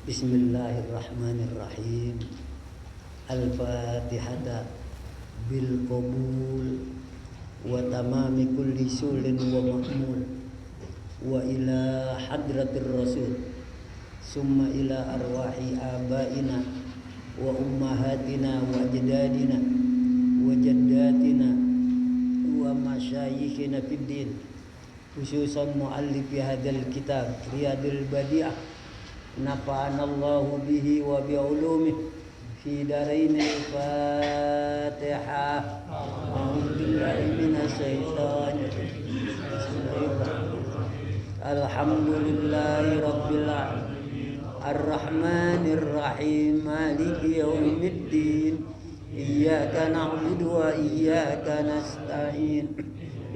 Bismillahirrahmanirrahim. Al-Fatihata bil qabul wa tamami kulli sulin wa ma'mul wa ila hadratir rasul summa ila arwahi abaina wa ummahatina wa ajdadina wa jaddatina wa masyayikhina fid din, khususan muallifi hadzal kitab Riyadul Badi'ah, nafa'anallahu bihi wa bi ulumihi fi darain. Al-Fatihah. A'udzubillahi minasyaitonir rajim. Alhamdulillahi rabbil alamin arrahmanir rahim maliki yaumiddin iyyaka na'budu wa iyyaka nasta'in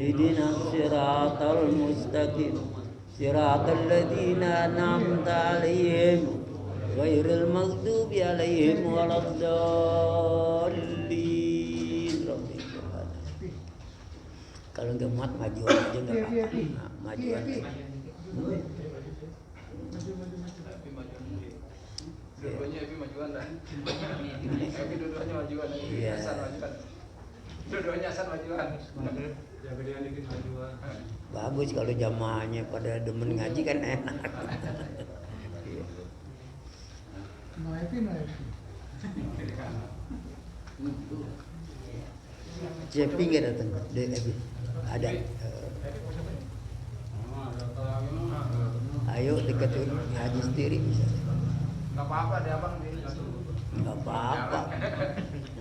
ihdinas siratal mustaqim siratal ladzina an'amta 'alaihim ghairil maghdubi 'alaihim waladdallin. Kalau nggak muat maju aja nggak apa-apa. Nah, maju aja. Dua-duanya Ebi majuan dah. Ebi dua-duanya majuan. Iya. Hasan majuan. Dua-duanya Hasan majuan. Ya gedean dikit majuan. Bagus kalau jamaahnya pada demen ngaji kan enak. Cepi nggak datang? Ada. Ayo deketin Haji sendiri bisa. Enggak apa-apa deh Abang di Nggak apa-apa.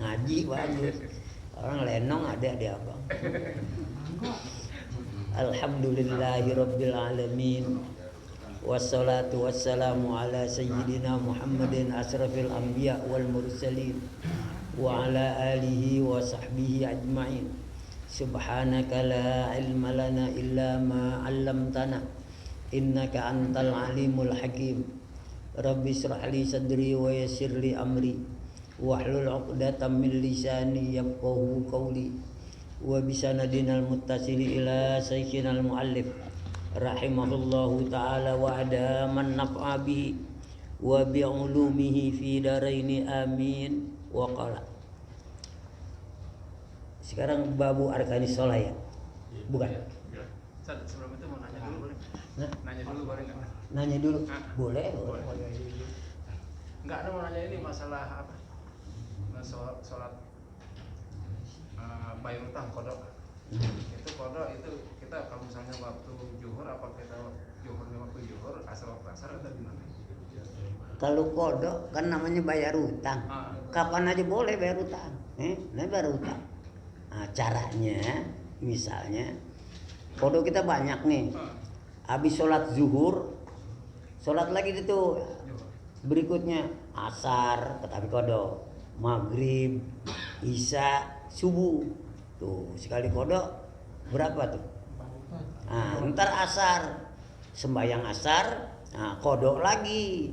Ngaji bagus. Orang lenong ada di abang. Alhamdulillahirabbil alamin. Wassalatu wassalamu ala sayyidina Muhammadin asrafil anbiya wal mursalin wa ala alihi wa sahbihi ajma'in. Subhanaka la ilma lana illa ma 'allamtana innaka antal alimul hakim. Rabbi shrah li sadri wa yassir li amri wahlul 'uqdatam min lisani yafqahu qawli wa bisanadinal muttasili ila sayyidinal muallif rahimahullahu ta'ala wa adaman naf'a bihi wa bi'ulumihi fi daraini amin wa qala. Sekarang babu arkanis sholat ya? Bukan? Sebelum itu mau nanya dulu boleh? Nah? Nanya dulu boleh nggak? Nanya dulu? Boleh. Enggak, ada mau nanya ini masalah apa? Sholat bayar utang kodok. Itu kodok itu kita kalau misalnya waktu zuhur apa kita zuhurnya waktu zuhur asal waktu asar atau gimana? Kalau kodok kan namanya bayar utang. Kapan aja boleh bayar utang. Nah bayar utang. Nah, caranya misalnya kodok kita banyak nih. Habis sholat zuhur, sholat lagi itu berikutnya asar, tapi kodok, maghrib, isya, subuh. Tuh sekali kodok berapa tuh? Nah, ntar asar, sembahyang asar, nah, kodok lagi,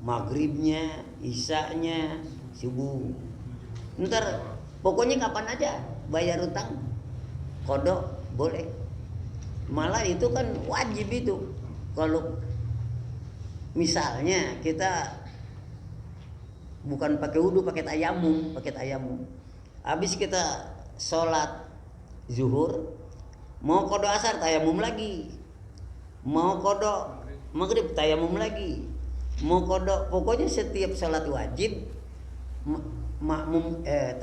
maghribnya, isyanya, subuh. Ntar pokoknya kapan aja bayar utang, kodok boleh. Malah itu kan wajib itu. Kalau misalnya kita bukan pakai wudu, pakai tayamum. Habis kita sholat zuhur, mau kodok asar tayamum lagi, mau kodok maghrib tayamum lagi, mau kodok, pokoknya setiap sholat wajib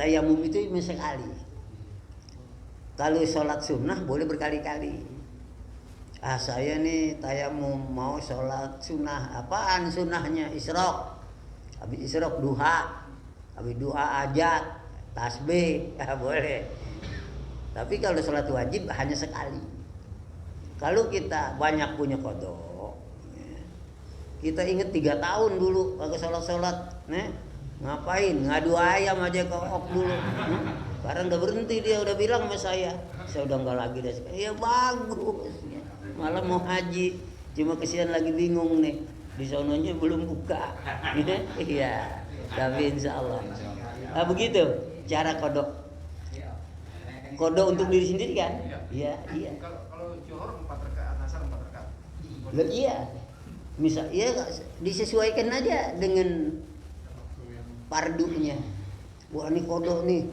tayamum itu sekali. Kalau sholat sunnah boleh berkali-kali. Saya nih tayamum mau sholat sunnah. Apaan sunnahnya? Isyraq. Habis isyraq duha. Habis duha ajat, tasbih, ya boleh. Tapi kalau sholat wajib hanya sekali. Kalau kita banyak punya kodok, kita ingat 3 tahun dulu kagak sholat-sholat, ngapain? Ngadu ayam aja ke ok dulu. Sekarang udah berhenti, dia udah bilang sama saya udah enggak lagi deh. Ya bagus. Malah mau haji, cuma kesian lagi bingung nih. Di sononya belum buka. Iya. Tapi insyaallah. Begitu cara kodok. Kodok untuk diri sendiri kan? Iya. Kalau zuhur 4 rakaat, asar 4 rakaat. Iya. Misal ya disesuaikan aja dengan pardunya. Wah ini kodok nih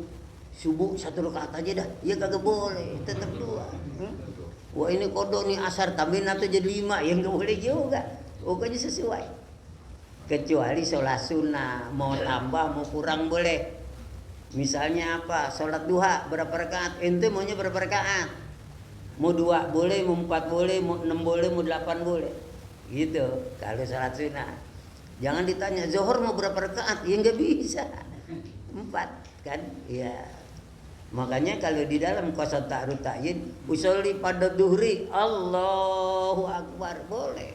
subuh 1 rakaat aja dah, ya kagak boleh, tetap 2. Wah ini kodok nih asar tambahin atau jadi 5, ya nggak boleh juga. Pokoknya sesuai. Kecuali sholat sunnah, mau tambah mau kurang boleh. Misalnya apa? Sholat duha berapa rakaat? Ente maunya berapa rakaat? Mau 2 boleh, mau 4 boleh, mau 6 boleh, mau 8 boleh. Gitu kalau sholat sunnah. Jangan ditanya zuhur mau berapa rakaat? Ya nggak bisa. 4 kan? Ya. Makanya kalau di dalam qasad ta'arud ta'yin usolli pada duhri Allahu Akbar boleh.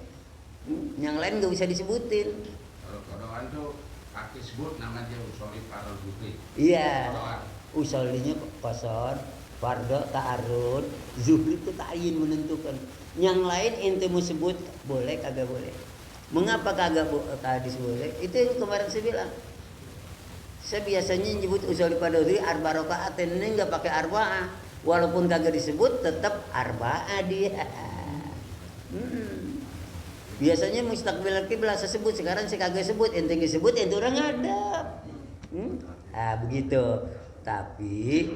Yang lain nggak bisa disebutin. Kalau kodokan tuh kaki sebut nama dia usolli pada duhri. Iya. Usollinya qasad, fardu, ta'arud, zuhri itu ta'yin menentukan. Yang lain ente mau sebut boleh kagak boleh. Mengapa kagak tadi boleh? Itu yang kemarin saya bilang. Saya biasanya nyebut usolli pada duhri arba rakaat, ini nggak pakai arba'ah. Walaupun kagak disebut tetap arba'ah dia. Biasanya mustaqbil kiblat saya sebut, sekarang saya kagak sebut, ente sebut ente orang ngadap. Begitu. Tapi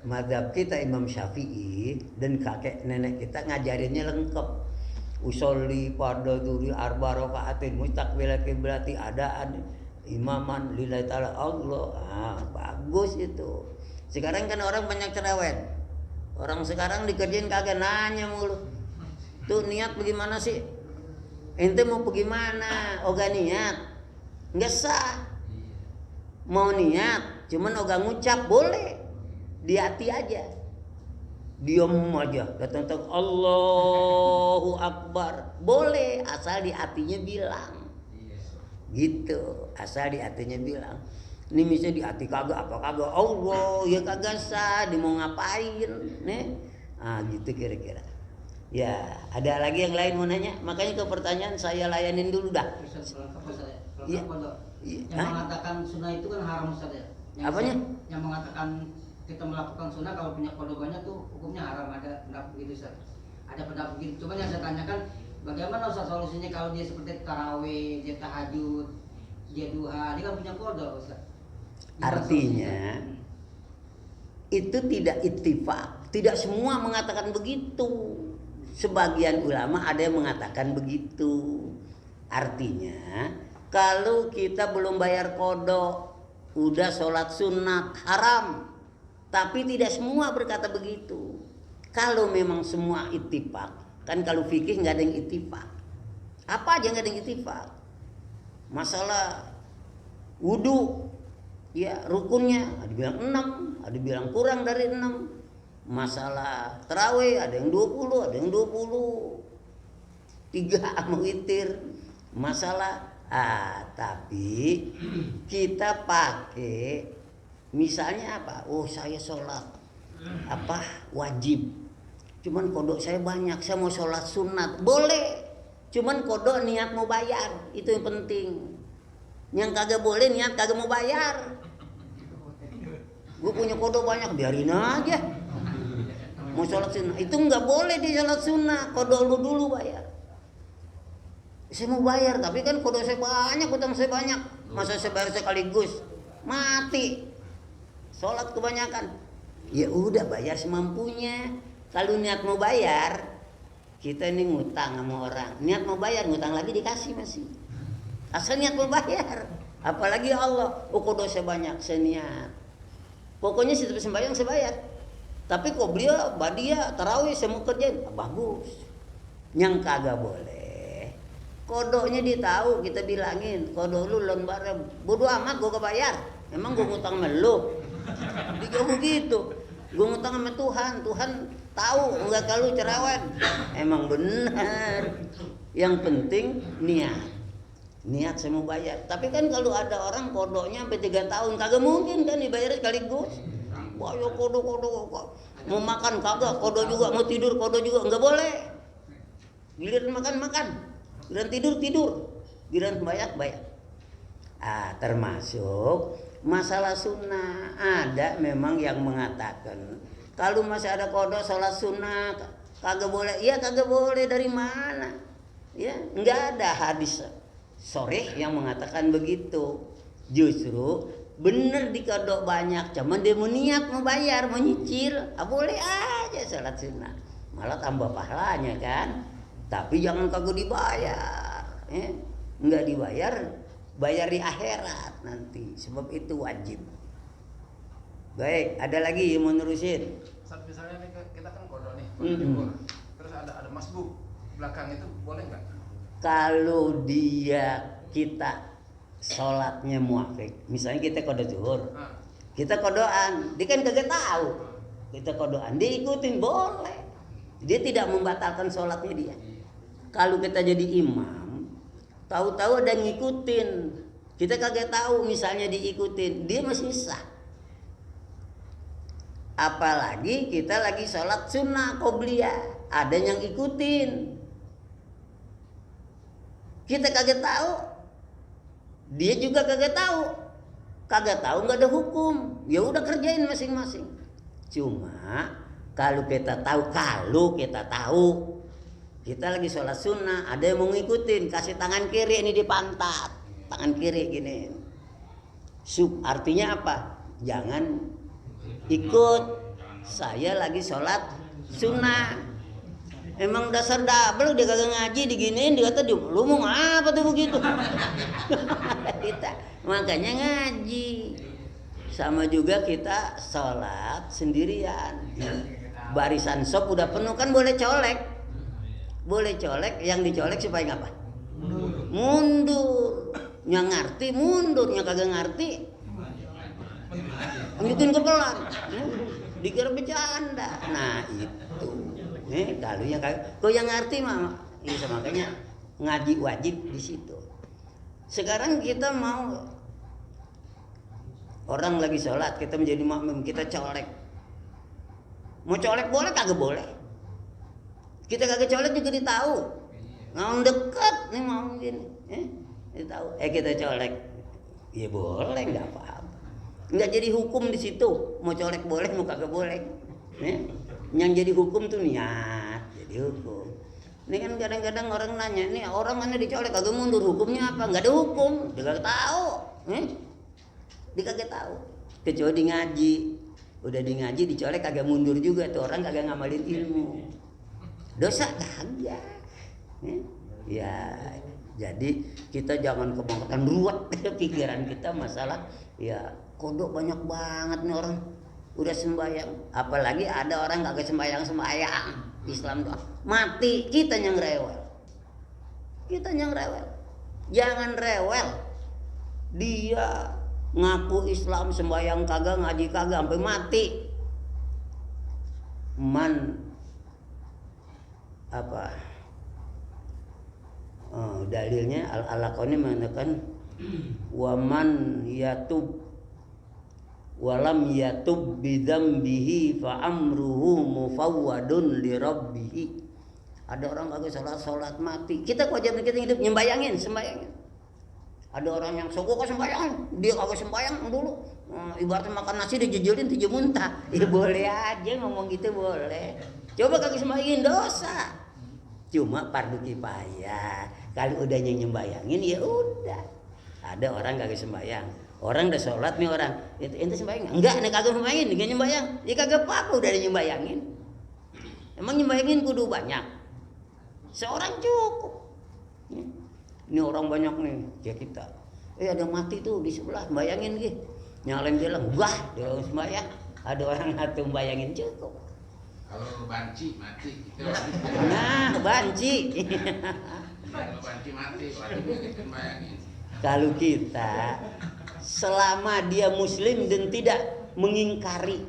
mazhab kita Imam Syafi'i dan kakek nenek kita ngajarinnya lengkap. Usolli pada duhri arba rakaatin mustaqbil kiblati adaan imaman lillahi ta'ala Allah. Bagus itu. Sekarang kan orang banyak cerewet. Orang sekarang dikerjain kagak nanya mulu. Tuh niat bagaimana sih? Ente mau bagaimana? Oga niat. Enggak sah. Mau niat, cuman oga ngucap boleh. Di hati aja. Diam aja. Datang Allahu Akbar. Boleh asal di hatinya bilang. Gitu, asal di hatinya bilang. Ini misalnya di hati kagak apa kagak Allah ya kagak sah, dia mau ngapain nih? Gitu kira-kira. Ya, ada lagi yang lain mau nanya? Makanya ke pertanyaan saya layanin dulu dah. Iya. Yang mengatakan sunnah itu kan haram Ustaz ya. Apanya? Yang mengatakan kita melakukan sunnah kalau punya kodok banyak tuh hukumnya haram, ada pendapat begitu Ustaz. Ada pendapat begitu. Cuman yang saya tanyakan bagaimana Ustaz solusinya kalau dia seperti tarawih, dia tahajud, dia duha, dia kan punya kodok Ustaz. Artinya itu tidak ittifaq. Tidak semua mengatakan begitu. Sebagian ulama ada yang mengatakan begitu. Artinya kalau kita belum bayar kodok, udah sholat sunat haram. Tapi tidak semua berkata begitu. Kalau memang semua ittifaq, kan kalau fikih nggak ada yang ittifaq. Apa aja nggak ada yang ittifaq. Masalah wudu, ya rukunnya ada bilang 6, ada bilang kurang dari 6. Masalah tarawih ada yang 20, ada yang 20. 3 sama witir. Masalah tapi kita pakai misalnya apa? Oh, saya sholat wajib. Cuman kodok saya banyak, saya mau sholat sunat. Boleh. Cuman kodok niat mau bayar. Itu yang penting. Yang kagak boleh niat kagak mau bayar. Gue punya kodok banyak, biarin aja. Mau sholat sunnah, itu nggak boleh di sholat sunnah. Kodok lu dulu bayar. Saya mau bayar, tapi kan kodok saya banyak, utang saya banyak. Masa saya bayar sekaligus? Mati. Sholat kebanyakan. Ya udah bayar semampunya. Kalau niat mau bayar, kita ini ngutang sama orang. Niat mau bayar, ngutang lagi dikasih masih. Asal niat mau bayar. Apalagi Allah, kodok saya banyak, saya niat. Pokoknya setiap sembahyang saya bayar. Tapi kok beliau badia tarawih saya mau kerjain, bagus. Yang kagak boleh, kodoknya ditahu kita bilangin, kodok lu lon bareng, bodoh amat gue kebayar. Emang gue ngutang sama lu? Dia begitu. Gue ngutang sama Tuhan, Tuhan tahu enggak kalau cerewet. Emang benar. Yang penting niat saya mau bayar. Tapi kan kalau ada orang kodoknya sampai 3 tahun kagak mungkin kan dibayar sekaligus. Bayo kodok. Mau makan kagak, kodok juga. Mau tidur kodok juga, enggak boleh. Giliran makan, giliran tidur. Giliran bayar. Termasuk masalah sunnah. Ada memang yang mengatakan kalau masih ada kodok sholat sunnah kagak boleh. Iya kagak boleh, dari mana? Ya, nggak ada hadis sharih yang mengatakan begitu. Justru bener dikodok banyak, cuman dia niat mau bayar, mau nyicil, boleh aja salat sunnah, malah tambah pahalanya kan. Tapi jangan kagak dibayar, nggak dibayar, bayar di akhirat nanti, sebab itu wajib. Baik, ada lagi yang mau nerusin? Saat misalnya nih kita kan kodok nih, Mm-mm. terus ada masbuk belakang itu boleh nggak? Kalau kita sholatnya muafik, misalnya kita kodok zuhur, kita kodokan, dia kan kagak tahu, kita kodokan, dia ikutin boleh, dia tidak membatalkan sholatnya dia. Kalau kita jadi imam, tahu-tahu ada ngikutin, kita kagak tahu misalnya diikutin, dia masih sah. Apalagi kita lagi sholat sunnah qobliyah, ada yang ikutin, kita kagak tahu, dia juga kagak tahu nggak ada hukum, ya udah kerjain masing-masing. Cuma kalau kita tahu kita lagi sholat sunnah, ada yang mau ngikutin, kasih tangan kiri ini di pantat, tangan kiri gini, artinya apa? Jangan ikut, saya lagi sholat sunnah. Emang dasar double, dia kagak ngaji diginiin, dia kata lu mau apa tuh begitu. Kita makanya ngaji. Sama juga kita sholat sendirian, barisan sop udah penuh kan boleh colek, yang dicolek supaya ngapa? Mundur. Yang ngerti mundur, yang kagak ngerti lanjutin ke pelan, dikira bercanda. Nah itu, kalau yang ngerti mah, iya, makanya ngaji wajib di situ. Sekarang kita mau orang lagi sholat, kita menjadi makmum, kita colek. Mau colek boleh, kagak boleh. Kita kagak colek juga ditahu. Ngomong dekat nih mau gini, ditahu. Kita colek, ya boleh, nggak apa-apa. Nggak jadi hukum di situ. Mau colek boleh, mau kagak boleh. Yang jadi hukum tuh niat, jadi hukum. Ini kan kadang-kadang orang nanya, nih orang mana dicolek kagak mundur, hukumnya apa? Nggak ada hukum, dia kagak tahu. Dia kagak tahu. Kecuali di ngaji, udah di ngaji dicolek kagak mundur juga tuh orang kagak ngamalin ilmu. Dosa kagak. Ya, jadi kita jangan kebangetan ruwet pikiran kita masalah ya kodok banyak banget nih orang udah sembahyang, apalagi ada orang kagak sembahyang Islam doang mati, kita yang rewel. Jangan rewel, dia ngaku Islam, sembahyang kagak, ngaji kagak, sampai mati. Dalilnya Al-Alaqani mengatakan waman yatub walam yatub bidzambihi fa amruhu mufawwadun li rabbih. Ada orang kagak salat mati, kita kewajiban kita hidup sembayangin. Ada orang yang soko kok sembayang, dia kagak sembayang dulu, ibaratnya makan nasi dijejelin 7 muntah. Ya boleh aja ngomong gitu, boleh. Coba kagak sembayangin dosa. Cuma fardu kifayah. Kalau udah nyembayangin ya udah. Ada orang kagak sembayang, orang udah sholat nih orang, ente sembayang? Enggak, nih kagak sembayangin, dia nyembayang. Ya kagak apa-apa udah nyembayangin. Emang nyembayangin kudu banyak? Seorang cukup. Ini orang banyak nih, ya kita. Ada mati tuh di sebelah, bayangin gitu. Nyalain bilang, wah dia sembayang. Ada orang satu bayangin cukup. Kalau banci mati, nah banci. Kalau banci mati, kita bayangin. Kalau kita selama dia muslim dan tidak mengingkari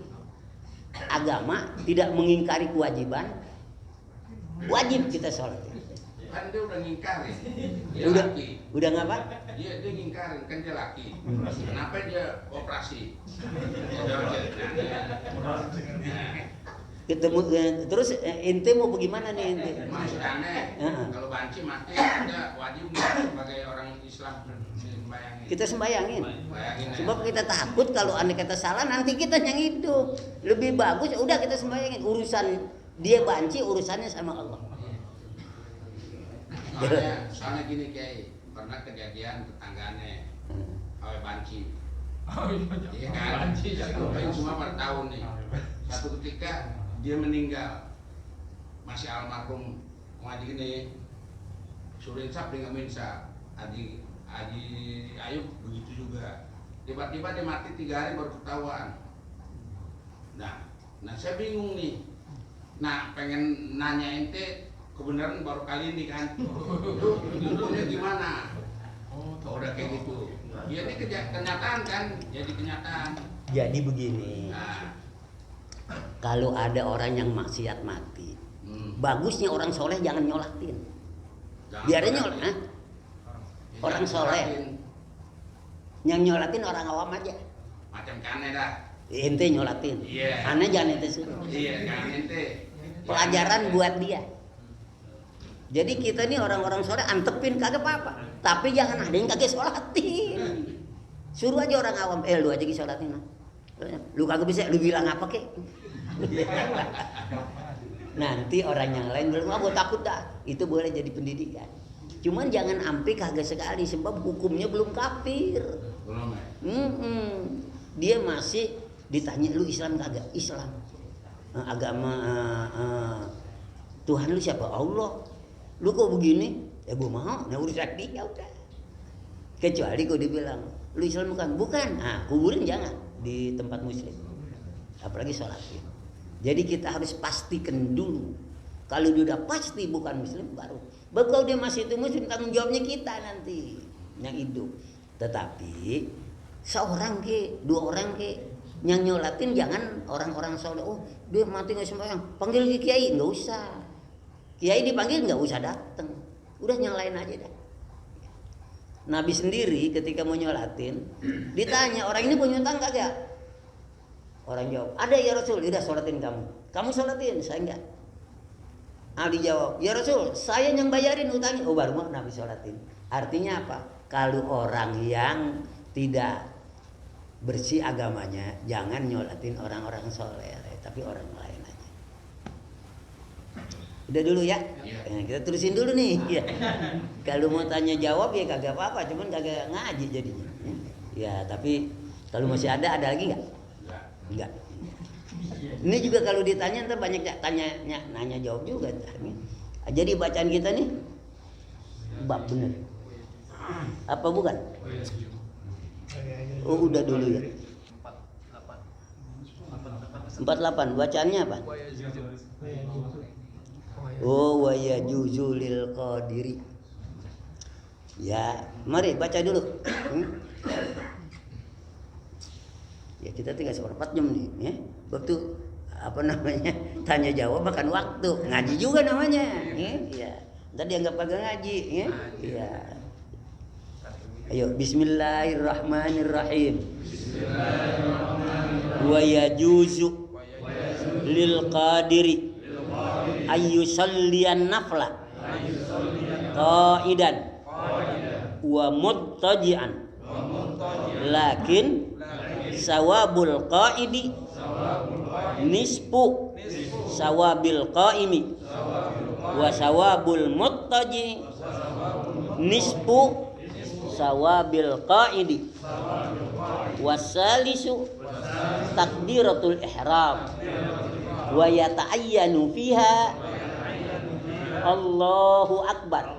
agama, tidak mengingkari kewajiban, wajib kita sholat. Kan dia udah ngingkarin, dia Udah, laki. udah ngapa? Dia ngingkarin, kan dia laki. Kenapa dia operasi? Ketemu terus ente mau bagaimana nih ente? Maksud aneh, kalau banci mati kita wajib sebagai orang Islam sembayangin. Kita sembayangin. Bayangin, Sebab kita takut kalau andai kata salah nanti kita yang hidup. Lebih bagus udah kita sembayangin. Urusan dia banci, urusannya sama Allah. Soalnya gini Kiai, pernah kejadian tetanggane awe banci. Iya kan? Itu semua pada tahu nih. Satu ketika dia meninggal, masih almarhum ngaji gini, sudah insaf dengan minsa, Haji Ayub begitu juga. Tiba-tiba dia mati 3 hari baru ketahuan. Nah saya bingung nih. Nah pengen nanya ente kebenaran baru kali ini kan. Dulunya gimana? Oh udah kayak gitu. Ya ini kenyataan kan, jadi kenyataan. Jadi begini. Nah, Kalau ada orang yang maksiat mati, bagusnya orang soleh jangan nyolatin. Biarin nyolat, ha? Orang soleh. Yang nyolatin orang awam aja. Macam kane dah. Ente nyolatin. Iya. Aneh jangan ente suruh. Iya, jangan ente. Pelajaran buat dia. Jadi kita nih orang-orang soleh antepin kagak apa-apa. Tapi jangan ada yang kagak sholatin. Suruh aja orang awam, lu aja sholatin. Lu kagak bisa, lu bilang apa kek? Nanti orang yang lain bilang, gue takut dah. Itu boleh jadi pendidikan. Cuman jangan ampe kagak sekali, sebab hukumnya belum kafir. Belum ya? Dia masih ditanya, lu Islam kagak? Islam. Agama Tuhan lu siapa? Allah. Lu kok begini? Ya gue mau, nah urusan dia udah. Kecuali kau dibilang, lu Islam bukan? Bukan. Nah, kuburin jangan di tempat muslim. Apalagi sholatin. Jadi kita harus pastikan dulu. Kalau dia udah pasti bukan muslim baru. Kalau dia masih itu muslim, tanggung jawabnya kita nanti yang hidup. Tetapi seorang ke, 2 orang ke, yang nyolatin jangan orang-orang soleh. Oh dia mati nggak sembahyang, panggil kiai, nggak usah. Kiai dipanggil nggak usah datang. Udah yang lain aja dah. Nabi sendiri ketika mau nyolatin ditanya, orang ini punya utang kagak? Orang jawab, ada ya Rasul. Udah sholatin kamu. Kamu sholatin, saya enggak. Ali jawab, ya Rasul, saya yang bayarin utangnya. Oh baru mau Nabi sholatin. Artinya apa? Kalau orang yang tidak bersih agamanya, jangan nyolatin orang-orang soleh, tapi orang lain aja. Udah dulu ya. Nah, kita terusin dulu nih. Ya. Kalau mau tanya jawab ya kagak apa-apa, cuman kagak ngaji jadinya. Ya tapi kalau masih ada lagi nggak? Enggak. Ini juga kalau ditanya ntar banyak nanya jawab juga. Jadi bacaan kita nih bab bener. Apa bukan? Oh udah dulu ya. 48 bacaannya apa? Oh wa yajuzu lil qadiri. Ya, mari baca dulu. Ya kita tinggal 1/4 jam nih ya. Waktu apa namanya tanya jawab makan waktu, ngaji juga namanya ya. Ntar dianggap kagak ngaji ya. Iya. Ayo bismillahirrahmanirrahim. Wa yajuzu lil qadiri ayyusalliyan nafla qaidan wa muttaji'an lakin sawabul qaidi nisfu sawabil qaimi wa sawabul muttaji nisfu sawabil qaidi wasalisu takbiratul ihram wa yata'ayyanu fiha Allahu akbar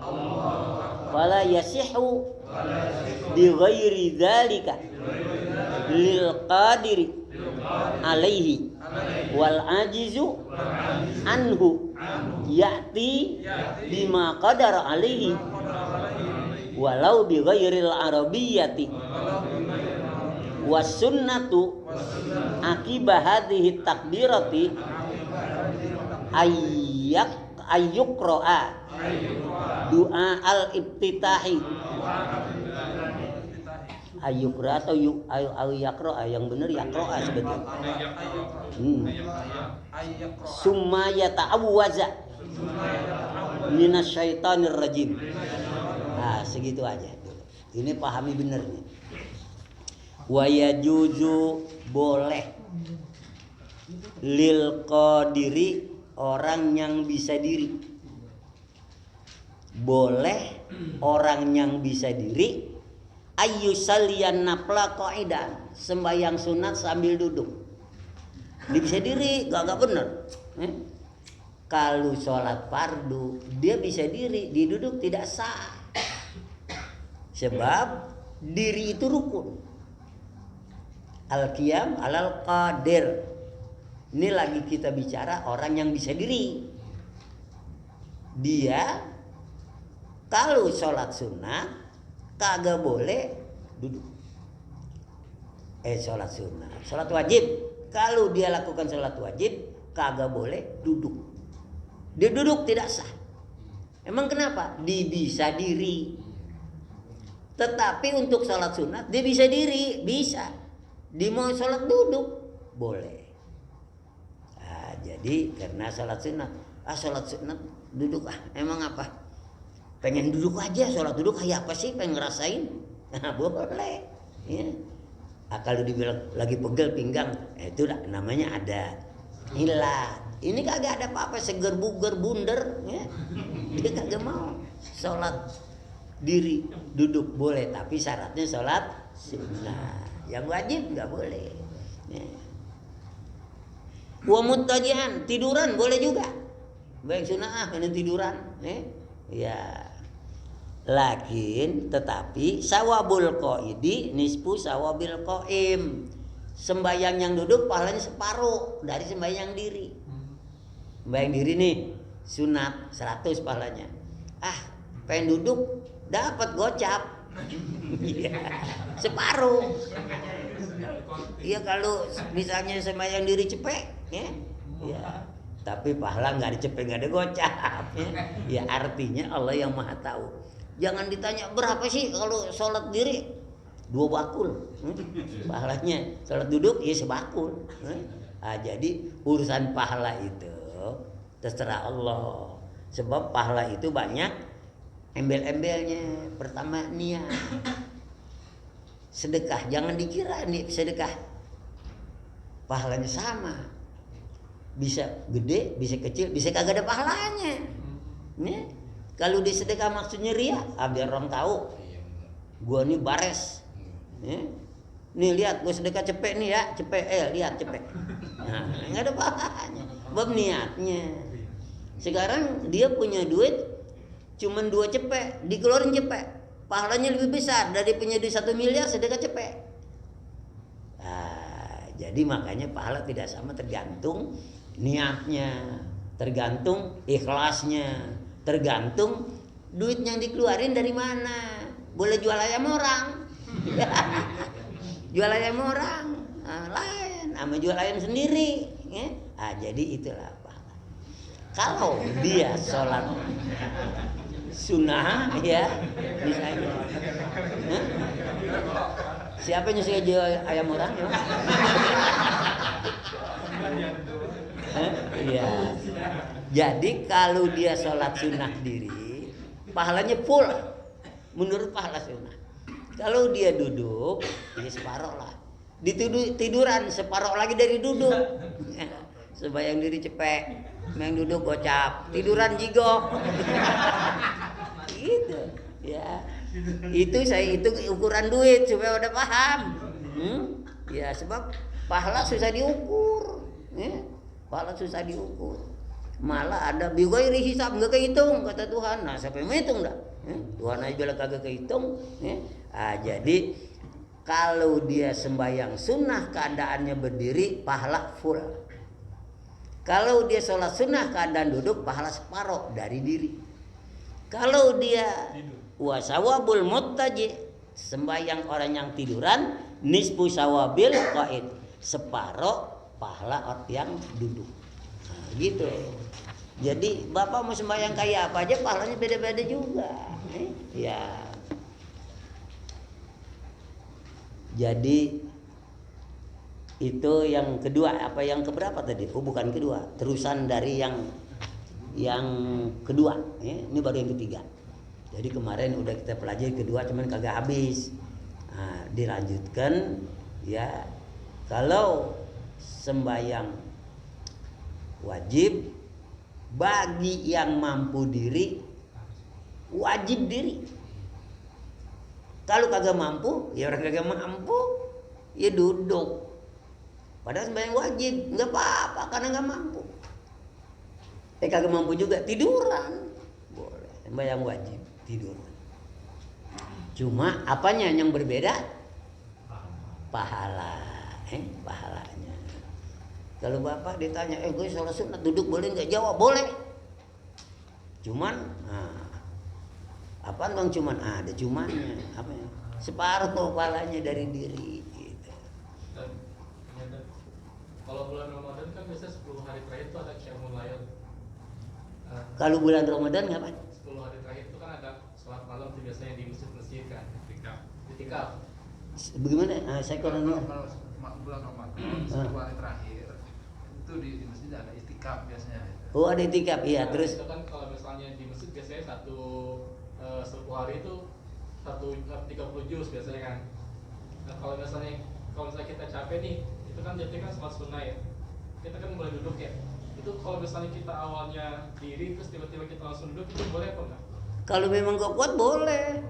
fala yasihu bi ghairi dzalika lil qadiri alaihi wal ajizu anhu ya'ti bima qadara alaihi walau bi ghairil arabiyyati was sunnatu akiba hadhihi takbirati ayyuqra'a doa al-ibtitahi ayyukra atau ayyakro'a yang benar yakro'a sebetulnya. Summa yata'awwaza minasyaitonir rajim. Nah, segitu aja. Ini pahami benar nih. Wa yajuzu boleh lil qadiri orang yang bisa diri. boleh orang yang bisa diri ayyusalliyan nafla qa'idan, sembahyang sunat sambil duduk. Dia bisa diri, gak bener. Kalau sholat fardu dia bisa diri, diduduk tidak sah. Sebab diri itu rukun. Al-qiyam alal qadir. Ini lagi kita bicara orang yang bisa diri. Dia kalau sholat sunat kagak boleh duduk. Sholat sunat, sholat wajib. Kalau dia lakukan sholat wajib kagak boleh duduk. Dia duduk tidak sah. Emang kenapa? Dia bisa diri. Tetapi untuk sholat sunat dia bisa diri, bisa. Dia mau sholat duduk boleh. Nah, jadi karena sholat sunat duduk emang apa? Pengen duduk aja, sholat duduk kayak apa sih? Pengen ngerasain? Nah, boleh. Ya. Kalau dibilang lagi pegel pinggang, itu namanya ada ilah. Ini kagak ada apa-apa, seger buger bunder, ya. Dia kagak mau sholat diri, duduk boleh, tapi syaratnya sholat sunnah. Yang wajib nggak boleh. Ya. Wa muttajihan, tiduran boleh juga. Baik sunnah ini tiduran, ya. Lakin tetapi sawabul qaidi nisfu sawabil qaim. Sembahyang yang duduk pahalanya separuh dari sembahyang diri. Sembahyang diri nih sunat 100 pahalanya. Pengen duduk dapat gocap. Separuh. Iya kalau misalnya sembahyang diri cepet, ya. Tapi pahala nggak dicepet, nggak ada gocap. Ya artinya Allah yang maha tahu. Jangan ditanya berapa sih kalau sholat diri 2 bakul. Pahalanya sholat duduk ya sebakul. Jadi urusan pahala itu terserah Allah. Sebab pahala itu banyak embel-embelnya. Pertama niat. Sedekah, jangan dikira nih sedekah pahalanya sama. Bisa gede, bisa kecil, bisa kagak ada pahalanya. Kalau di sedekah maksudnya ria, biar orang tahu. Gua nih bares. Nih lihat gua sedekah cepet nih ya, cepet. Lihat cepet. Nah, enggak ada pahalanya. Bab niatnya. Sekarang dia punya duit cuman 2 cepet, dikeluarin cepet. Pahalanya lebih besar dari punya duit 1 miliar sedekah cepet. Jadi makanya pahala tidak sama, tergantung niatnya, tergantung ikhlasnya, tergantung duit yang dikeluarin dari mana. Boleh jual ayam orang. Jual ayam orang lain sama jual ayam sendiri, jadi itulah pahala. Kalau dia sholat sunnah ya misalnya, siapa yang suka jual ayam orang ya? Iya. Jadi kalau dia sholat sunnah diri, pahalanya full menurut pahala sunnah. Kalau dia duduk, ya separuh lah. Tiduran separuh lagi dari duduk. Sembahyang diri cepet, yang duduk gocap, tiduran jigok. Gitu, ya. Itu saya hitung ukuran duit supaya udah paham. Ya sebab pahala susah diukur. Pahala susah diukur. Malah ada bighairi hisab, enggak kehitung kata Tuhan. Nah, siapa yang menghitung dah? Tuhan aja bilang kagak kehitung. Jadi kalau dia sembahyang sunnah keadaannya berdiri, pahala full. Kalau dia sholat sunnah keadaan duduk, pahala separuh dari diri. Kalau dia wasawabul muttaji, sembahyang orang yang tiduran, nisfu sawabil qaid, separuh pahala yang duduk. Nah, gitu. Jadi bapak mau sembahyang kayak apa aja, pahalanya beda-beda juga. Ya. Jadi itu yang kedua, apa yang keberapa tadi? Bukan kedua, terusan dari yang kedua. Ini baru yang ketiga. Jadi kemarin udah kita pelajari kedua, cuman kagak habis. Nah, dilanjutkan ya. Kalau sembahyang wajib bagi yang mampu diri wajib diri. Kalau kagak mampu, ya orang kagak mampu, ya duduk. Padahal sembahyang wajib, nggak apa-apa karena nggak mampu. Kagak mampu juga tiduran, boleh. Sembahyang wajib tiduran. Cuma apanya yang berbeda? Pahala, pahalanya. Kalau bapak ditanya, gue sholat sunat duduk boleh nggak? Jawab boleh. Cuman, apaan bang cuman? Ada cumannya, apa ya? Separuh pahalanya dari diri. Gitu. Kalau bulan Ramadan kan biasanya 10 hari terakhir itu ada Qiyamul Lail. Kalau bulan Ramadan ngapain? 10 hari terakhir itu kan ada sholat malam tuh biasanya di masjid-masjid kan. Itikaf. Bagaimana? Saya kurang dengar. Kalau bulan Ramadan 10 hari terakhir itu di masjid ada itikaf biasanya. Oh ada itikaf, iya. Nah, Terus itu kan kalau misalnya di masjid biasanya 10 hari itu 30 juz biasanya kan. Nah kalau misalnya kita capek nih, itu kan jadi kan sholat sunnah ya. Kita kan mulai duduk ya. Itu kalau misalnya kita awalnya diri terus tiba-tiba kita langsung duduk, itu boleh apa enggak? kalau memang gak kuat boleh.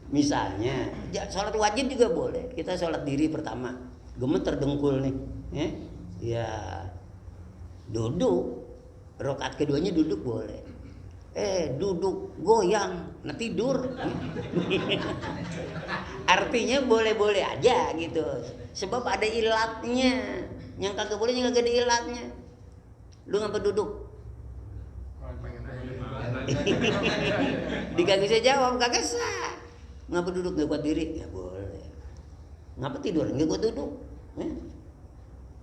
Misalnya, sholat wajib juga boleh. Kita sholat diri pertama, gemeter dengkul nih, ya duduk. Rakaat keduanya duduk boleh. Duduk goyang, nah tidur. Artinya boleh-boleh aja gitu. Sebab ada ilatnya. Yang kagak boleh, yang kagak ada ilatnya. Lu ngapa duduk? Dikagak bisa jawab, kagak sah. Ngapa duduk nggak kuat diri? Ya boleh. Ngapa tidur? Nggak kuat duduk.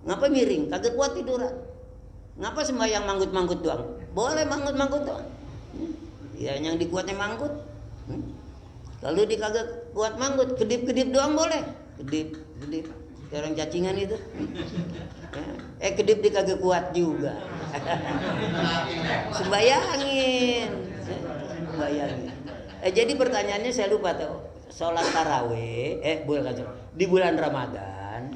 Ngapa miring? Kagak kuat tiduran. Ngapa sembahyang manggut-manggut doang? Boleh manggut-manggut doang. Ya yang dikuatnya manggut. Kalau dia kagak kuat manggut, kedip-kedip doang boleh. Kedip. Kayak orang cacingan itu. Kedip dia kagak kuat juga. Sembayangin. Jadi pertanyaannya saya lupa tuh. Sholat tarawih, di bulan Ramadan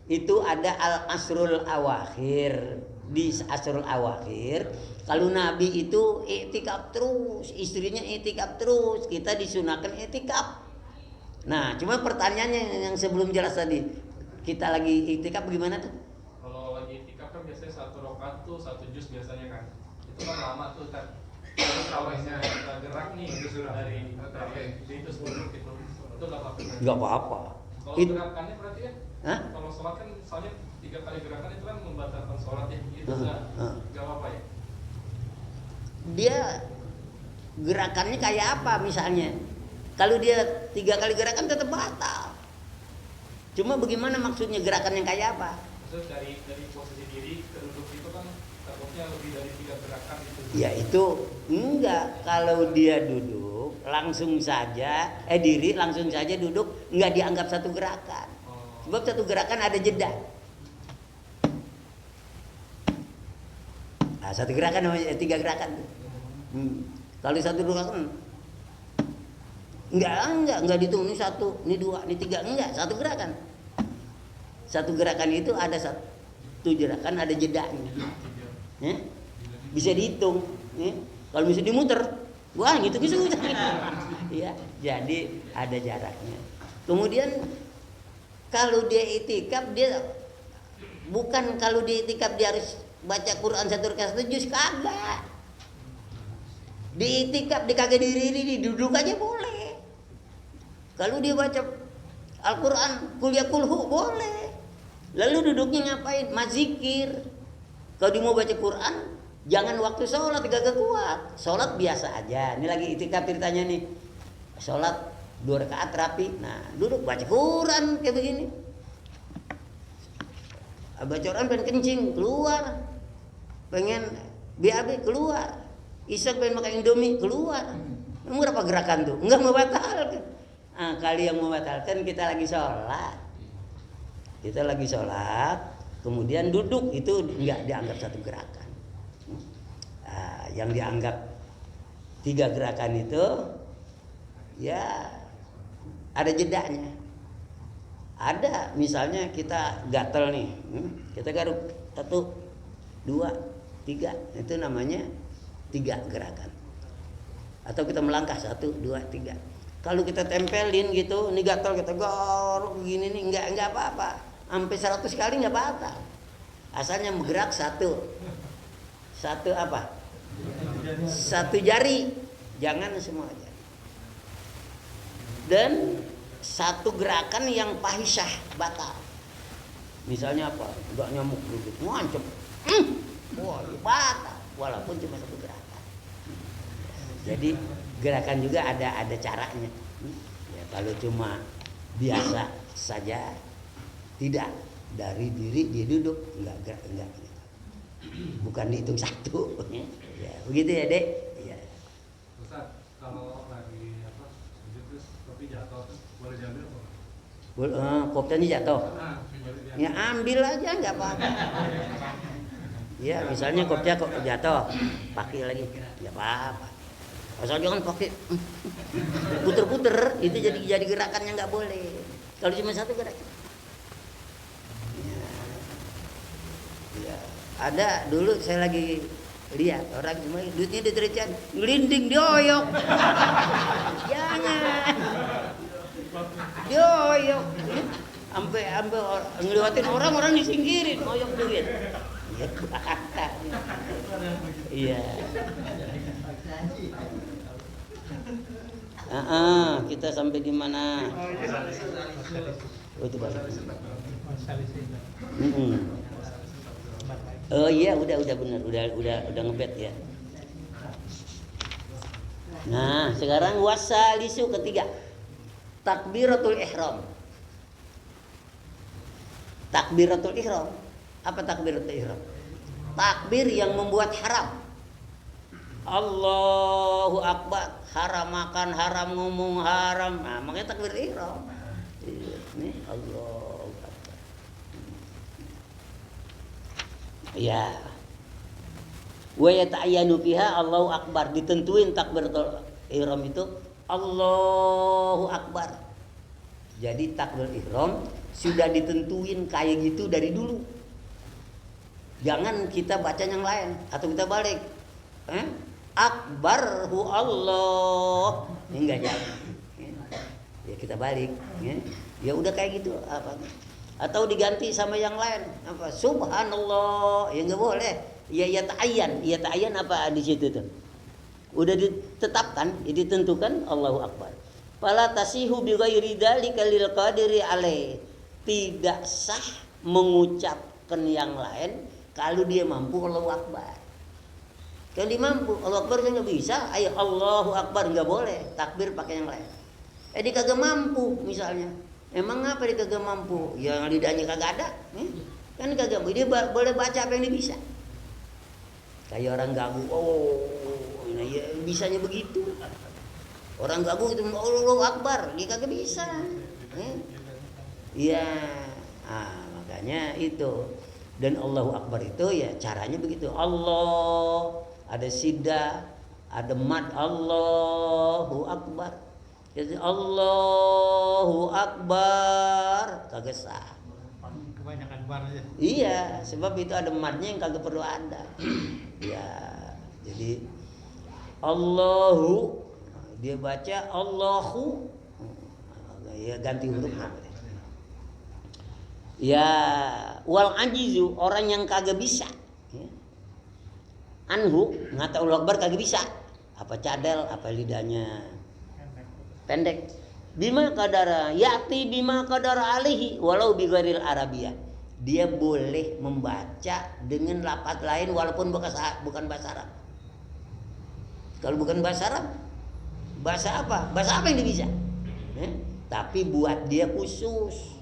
itu ada al-asrul awakhir. Di asrul awakhir, kalau Nabi itu i'tikaf terus, istrinya i'tikaf terus, kita disunahkan i'tikaf. Nah, cuma pertanyaannya yang sebelum jelas tadi, kita lagi i'tikaf gimana tuh? Kalau lagi i'tikaf kan biasanya 1 rakaat tuh 1 juz biasanya kan. Itu kan lama tuh kan. Kalau tarawihnya kita gerak nih dari itu duduk gitu. Itu enggak apa-apa. Enggak apa-apa. Kalau gerakannya berarti kan? Kalau sholat kan misalnya 3 kali gerakan itu kan membatalkan sholat ya. Itu enggak apa-apa ya. Dia gerakannya kayak apa misalnya? Kalau dia 3 kali gerakan tetap batal. Cuma bagaimana maksudnya gerakan yang kayak apa? Terus dari posisi diri ke duduk itu kan takutnya lebih dari 3 gerakan itu. Ya itu enggak, kalau dia duduk langsung saja diri langsung saja duduk, enggak dianggap satu gerakan. Sebab satu gerakan ada jeda. Nah, satu gerakan namanya 3 gerakan tuh. Kalau satu gerakan enggak dihitung ini 1, ini 2, ini 3, enggak, satu gerakan. Satu gerakan itu ada satu gerakan ada jedanya. Bisa dihitung. Kalau bisa dimuter, wah gitu susah. Ya, jadi ada jaraknya. Kemudian kalau dia itikaf, dia bukan kalau dia itikaf dia harus baca Quran 1 rakaat 1 juz, kagak. Di itikaf dia kagak diri duduk aja boleh. Kalau dia baca Al-Quran kuliah kulhu boleh. Lalu duduknya ngapain? Mazikir. Kalau dia mau baca Quran, jangan waktu sholat kagak kuat. Sholat biasa aja. Ini lagi itikaf ceritanya nih. Sholat 2 rakaat rapi. Nah, duduk baca Quran kayak begini. Baca Quran pengen kencing, keluar. Pengen BAB, keluar. Isak pengen makan Indomie, keluar. Berapa gerakan tuh? Enggak membatalkan. Nah, kali yang membatalkan kita lagi sholat. Kita lagi sholat, kemudian duduk, itu enggak dianggap satu gerakan. Nah, yang dianggap 3 gerakan itu ya ada jedanya. Ada misalnya kita gatel nih, kita garuk 1, 2, 3, itu namanya 3 gerakan. Atau kita melangkah 1, 2, 3. Kalau kita tempelin gitu, ini gatal kita gorok begini nih, enggak apa-apa. Sampai 100 kali enggak apa-apa. Asalnya bergerak satu apa? Satu jari, jangan semua jari. Dan satu gerakan yang fahisyah batal. Misalnya apa? Enggak nyamuk gitu, ngancep. Wah, batal walaupun cuma satu gerakan. Jadi gerakan juga ada caranya. Ya, kalau cuma biasa saja tidak dari diri dia duduk enggak. Bukan dihitung 1. Ya, begitu ya, Dek. Ya. Ustaz, kalau lagi sujud terus kopi jatuh boleh diambil apa? Kopinya jatuh. Boleh diambil. Ya ambil aja enggak apa-apa. Ya, misalnya kopinya kok jatuh, pakai lagi. Enggak apa-apa. Asal jangan pakai puter-puter, itu jadi gerakannya nggak boleh. Kalau cuma satu gerakan. Ya. Ada dulu saya lagi lihat orang cuma duitnya ditericen, gelinding dioyok. Jangan. Dioyok. Sampai ngeliwatin orang disingkirin, oyok duit. Ya, bantah. Iya. Kita sampai di mana? Oh, itu balik. Oh iya, udah benar, udah ngebet ya. Nah, sekarang wasalisu ketiga. Takbiratul ihram. Takbiratul ihram. Apa takbiratul ihram? Takbir yang membuat haram. Allahu Akbar, haram makan, haram ngomong, haram. Nah, makanya takbir ihram. Nih, Allahu Akbar. Ya. Wa yata'ayyanu fiha Allahu Akbar, ditentuin takbiratul ihram itu Allahu Akbar. Jadi takbir ihram sudah ditentuin kayak gitu dari dulu. Jangan kita baca yang lain atau kita balik. Akbarhu Allah. Enggak jangan. Ya kita balik, ya udah kayak gitu apa? Atau diganti sama yang lain apa? Subhanallah. Ya enggak boleh. Ya ta'ayyan apa di situ tuh? Udah ditetapkan, ditentukan Allahu Akbar. Fala tasihu bi ghairi dzalika lil qadiri alaih. Tidak sah mengucapkan yang lain kalau dia mampu Allahu Akbar. Kalau dia mampu Allahu Akbar nggak bisa, ayo Allahu Akbar nggak boleh, takbir pakai yang lain. Dia kagak mampu misalnya, emang apa dia kagak mampu? Yang lidahnya kagak ada, kan kagak mampu. Dia boleh baca apa yang dia bisa. Kayak orang gagu, nah ya bisanya begitu. Orang gagu itu Allahu Akbar, dia kagak bisa. Iya, makanya itu. Dan Allahu Akbar itu ya caranya begitu. Allah, ada sida, ada mad, Allahu Akbar. Jadi Allahu Akbar kagak sah. Kebanyakan bar aja. Iya, sebab itu ada madnya yang kagak perlu ada. Ya, jadi Allahu, dia baca Allahu, ya ganti huruf namanya. Ya, wal ajizu, orang yang kagak bisa. Anhu, ngata Allahu Akbar kagak bisa. Apa cadel, apa lidahnya pendek. Bima kadara, yati bima kadara alihi, walau bigharil Arabiyah. Dia boleh membaca dengan lafaz lain walaupun bukan bahasa Arab. Kalau bukan bahasa Arab, bahasa apa? Bahasa apa yang dia bisa? Tapi buat dia khusus.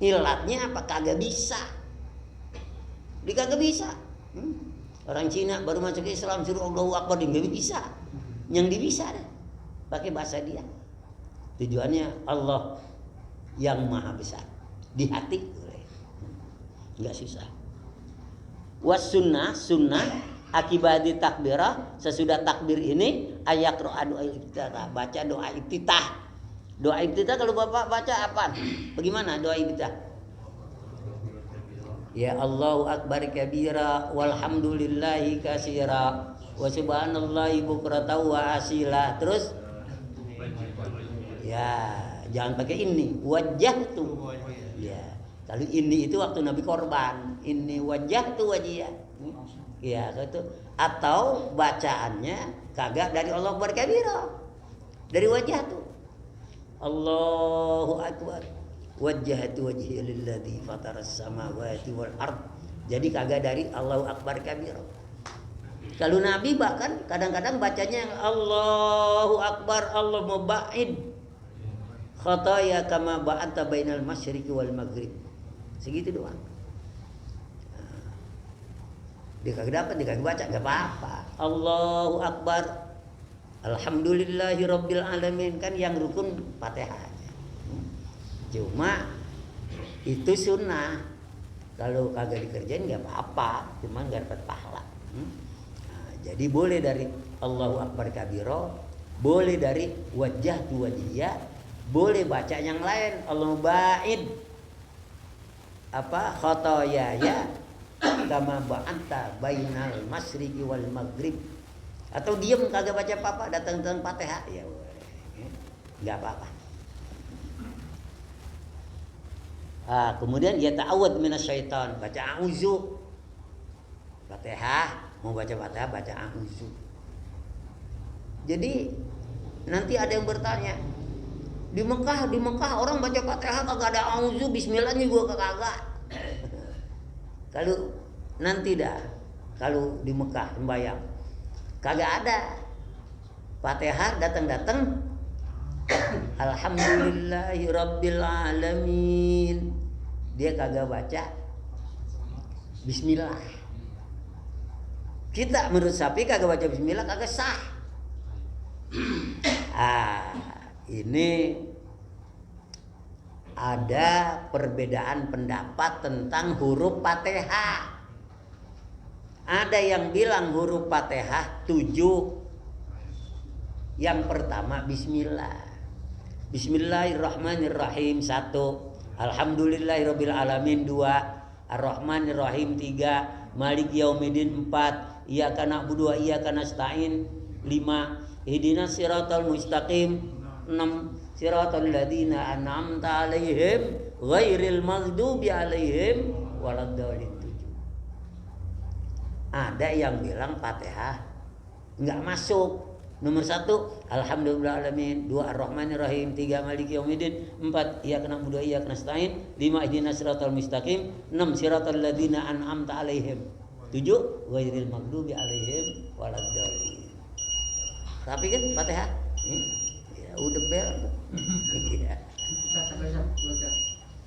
Ilatnya apa? Kagak bisa. Dia kagak bisa. Orang Cina baru masuk Islam suruh Allahu Akbar, dia nggak bisa. Yang dia bisa deh, pakai bahasa dia. Tujuannya Allah yang maha besar. Di hati boleh, nggak susah. Was sunnah akibadi takbirah, sesudah takbir ini ayat doa iftitah, baca doa iftitah. Doa iftitah kalau Bapak baca apa? Bagaimana doa iftitah? Ya Allahu Akbar kabira walhamdulillahi katsira Wa subhanallahi bukratan wa asila. Terus ya, jangan pakai ini. Wajjahtu. Ya. Kalau ini itu waktu Nabi korban. Ini wajjahtu wajhiya. Ya, itu. Atau bacaannya kagak dari Allah Akbar kabira. Dari wajjahtu. Allahu Akbar. Wajjahtu wajhiya lilladzi fataras samawati wal ard. Jadi kagak dari Allahu Akbar kabira. Kalau Nabi bahkan kadang-kadang bacanya Allahu Akbar, Allah muba'id khataya kama ba'ata bainal masyriqi wal maghrib. Segitu doang. Dia kagak dapat, dia kagak baca, enggak apa-apa. Allahu Akbar. Alhamdulillahi rabbil alamin, kan yang rukun Fatihah. Cuma itu sunnah. Kalau kagak dikerjain nggak apa-apa, cuma nggak dapat pahala. Nah, jadi boleh dari Allahu Akbar kabiro, boleh dari wajjahtu wajhiya, boleh baca yang lain Allahu ba'id apa khotoyaya kama ba'anta bainal masyriqi wal maghrib. Atau diam kagak baca apa-apa, datang Fatihah ya nggak apa-apa. Kemudian ya ta'awud minasyaitan, baca a'udzu. Fatihah, mau baca Fatihah baca a'udzu. Jadi nanti ada yang bertanya, di Mekah orang baca Fatihah kagak ada a'udzu, bismillahnya gua kagak. Kalau nanti dah, kalau di Mekah sembahyang kagak ada Fatihah, datang Alhamdulillahi rabbil alamin. Dia kagak baca bismillah. Kita menurut Syafi'i kagak baca bismillah kagak sah. Ini ada perbedaan pendapat tentang huruf Fatihah. Ada yang bilang huruf Fatihah 7. Yang pertama bismillah. Bismillahirrahmanirrahim 1. Alhamdulillahirabbil alamin 2. Ar-Rahmanirrahim 3. Maliki yaumiddin 4. Iyyaka na'budu wa iyyaka nasta'in 5. Ihdinas siratal mustaqim 6. Siratal ladzina an'amta 'alaihim ghairil maghdubi 'alaihim waladdallin 7. Ada yang bilang Fatihah enggak masuk. Nomor 1 Alhamdulillahirrahmanirrahim, 2 Ar-Rahmanirrahim, 3 Maliki yaumiddin, 4 Iyyaka na'budu wa iyyaka nasta'in, 5 Ihdinas siratal mustaqim, 6 Siratal ladzina an'amta 'alaihim, 7 Ghairil maghdubi 'alaihim waladdallin. Tapi kan Fatihah ya udah bel. Iya. Tanya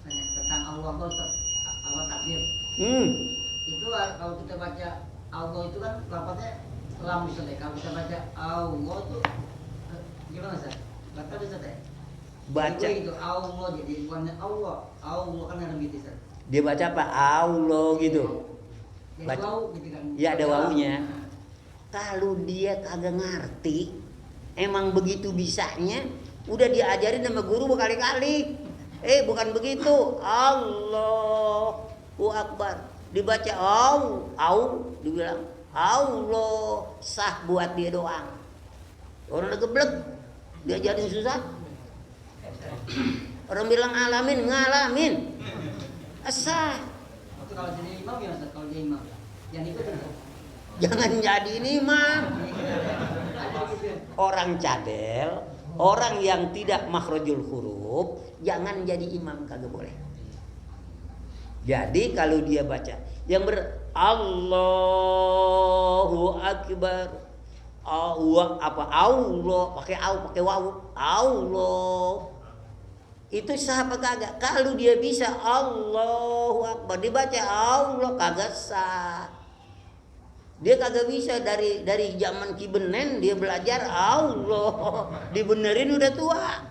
tentang Allah Ustaz, Allah takbir. Itu kalau kita baca Allah itu kan lafaznya lam misalnya, kalau kita baca Allah itu gimana Ustaz? Baca bisa teh? Baca itu Allah, jadi bukannya Allah kan ada gitu Ustaz. dia baca apa? Allah gitu. Jadi Baca. wau gitu kan. Ya ada wawunya. Kalau dia kagak ngerti, emang begitu bisanya, udah diajarin sama guru berkali-kali. Bukan begitu. Allahu Akbar. Dibaca dibilang Allah, sah buat dia doang. Orang udah geblek, diajarin susah. Orang bilang alamin, ngalamin. Sah. Itu kalau jadi imam ya Ustaz, kalau jadi imam. Yang ikut itu. Jangan jadiin imam. Orang cadel, orang yang tidak makhrajul huruf, jangan jadi imam, kagak boleh. Jadi kalau dia baca yang Allahu Akbar, Allah pakai wawu, Allah itu sah apa kagak? Kalau dia bisa Allahu Akbar dibaca Allah kagak sah. Dia kagak bisa dari zaman Kibenen dia belajar Allah, dibenerin udah tua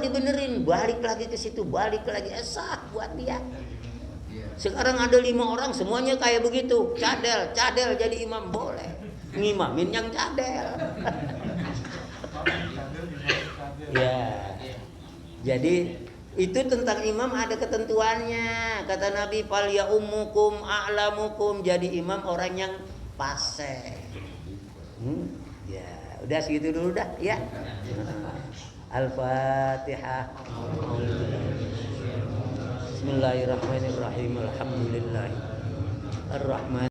dibenerin, balik lagi ke situ, balik lagi, sah buat dia. Sekarang ada 5 orang semuanya kayak begitu, cadel jadi imam, boleh ngimamin yang cadel. Ya, jadi itu tentang imam ada ketentuannya. Kata Nabi, fal ya ummukum a'lamukum, jadi imam orang yang Pasek. Ya, udah segitu dulu dah ya. Al-Fatihah. Bismillahirrahmanirrahim. Alhamdulillah. Ar-Rahman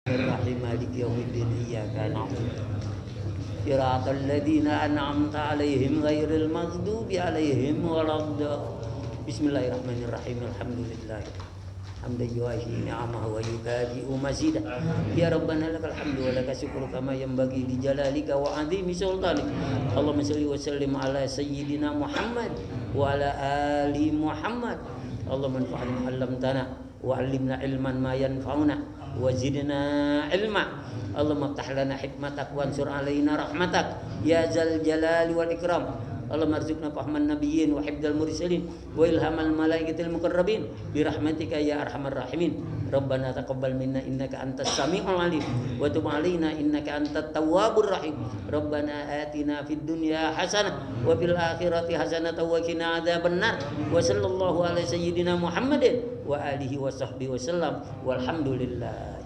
Ar-Rahim. Maliki yaumiddin. Iyyaka na'budu. Siratal ladzina an'amta 'alaihim ghairil maghdubi 'alaihim waladdallin. Bismillahirrahmanirrahim. Alhamdulillah. Hamdan yuafi ni'amahu wa yukafi'u mazidah. Ya Rabbana lakal hamdu wa lakal syukru kama yanbaghi li jalalika wa 'azimi sultanik. Allahumma shalli wa sallim ala sayyidina Muhammad wa ala ali Muhammad. Allahumma anfa'na ma 'allamtana wa 'allimna ilman ma yanfa'una wa zidna ilma. Allahumma iftah lana hikmatak wa ansur alaina rahmatak ya zal jalali wal ikram. Allahumma arzuqna fahman nabiyyin wa hifdzal mursalin wa ilhamal malaikatil muqarrabin bi rahmatika ya arhamar rahimin. Rabbana taqabbal minna innaka antas samiul alim wa tub alaina innaka antat tawwabur rahim. Rabbana atina fid dunya hasanah wa fil akhirati hasanah wa qina adzabannar. Wa sallallahu ala sayyidina Muhammadin wa alihi wa sahbihi wasallam walhamdulillah.